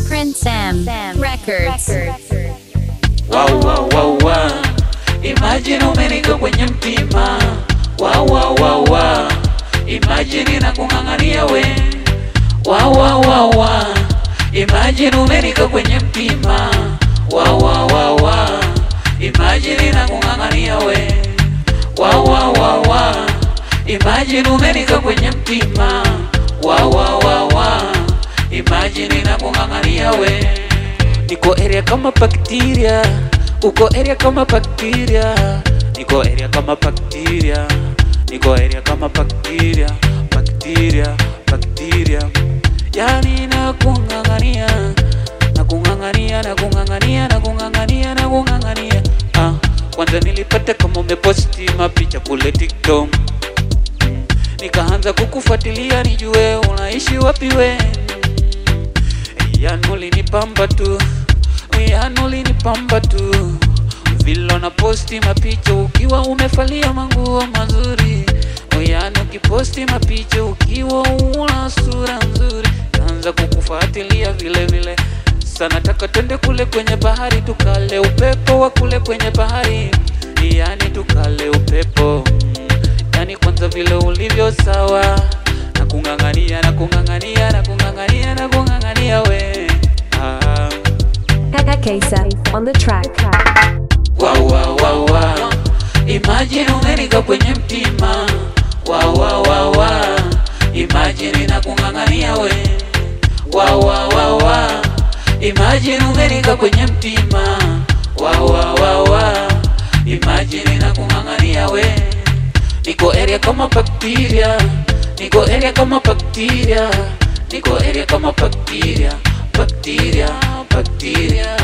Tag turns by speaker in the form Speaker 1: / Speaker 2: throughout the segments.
Speaker 1: Prince Sam Records.
Speaker 2: Wow, wow, wow, wow. Imagine umenika kwenye mtima. Wow, wow, wow, wow. Imagine nakung'ang'ania we. Wow, wow, wow, wow. Imagine umenika kwenye mtima. Wow, wow, wow, wow. Imagine nakung'ang'ania we. Wow, wow, wow, wow. Imagine umenika kwenye mtima. Wow, wow, wow, wow. Imagine nakung'ang'ania we. Niko area kama bacteria, uko area kama bacteria. Niko area kama bacteria, niko area kama bacteria, bacteria, bacteria. Yani nakung'ang'ania, nakung'ang'ania, nakung'ang'ania, nakung'ang'ania, nakung'ang'ania. Kwanza nilipata kama umeposti mapicha kule TikTok, nikaanza kukufuatilia nijue unaishi wapi we. Yanuli ni pamba tu, yanuli ni pamba tu. Vilo na posti mapicha ukiwa umefalia manguo mazuri. Oyano ukiposti mapicha ukiwa una sura nzuri. Kaanza kukufuatilia vile vile. Sana taka twende kule kwenye bahari tukale upepo wa kule kwenye bahari. Yani tukale upepo. Yani kwanza vile ulivyo sawa. Nakung'ang'ania, nakung'ang'ania, nakung'ang'ania, nakung'ang'ania we.
Speaker 3: Kesa on the track.
Speaker 2: Wow, wow, wow, wow. Imagine umenika kwenye mtima. Wow, wow, wow, wow. Imagine nakung'ang'ania we. Wow, wow, wow, wow. Imagine umenika kwenye mtima. Wow, wow, wow, wow. Imagine nakung'ang'ania we. Niko area kama bacteria, niko area kama bacteria, niko area kama bacteria, bacteria, bacteria.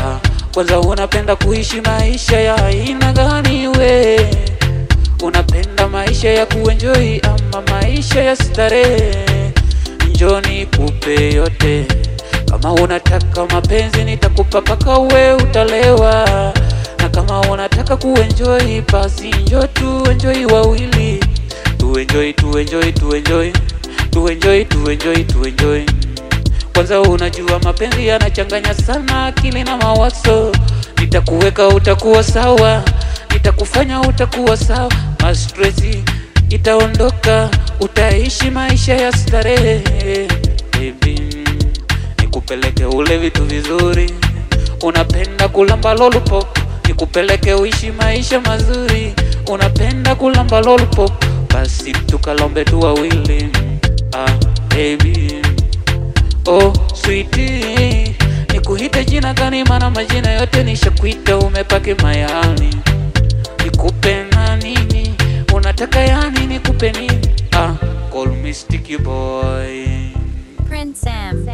Speaker 2: Kwanza unapenda kuishi maisha ya aina gani we? Unapenda maisha ya kuenjoy ama maisha ya starehe? Njoni kupe yote. Kama unataka mapenzi nitakupa paka we utalewa. Na kama unataka kuenjoy basi njoo tu enjoy wawili. Tu enjoy, tu enjoy, tu enjoy, tu enjoy, tu enjoy, tu enjoy. Kwanza unajua mapenzi yanachanganya sana akili na mawazo. Nitakuweka utakuwa sawa, nitakufanya utakuwa sawa. Mastresi itaondoka, utaishi maisha ya starehe. Baby, nikupeleke ule vitu vizuri. Unapenda kulamba lollipop, nikupeleke uishi maisha mazuri. Unapenda kulamba lollipop, basi tukalombe tu wawili. Baby, oh sweetie, nikuite jina gani? Mana majina yote nishakuita, umepake mayani. Nikupe na nini? Unataka yani nikupe nini? Call me Sticky Boy.
Speaker 1: Prince Sam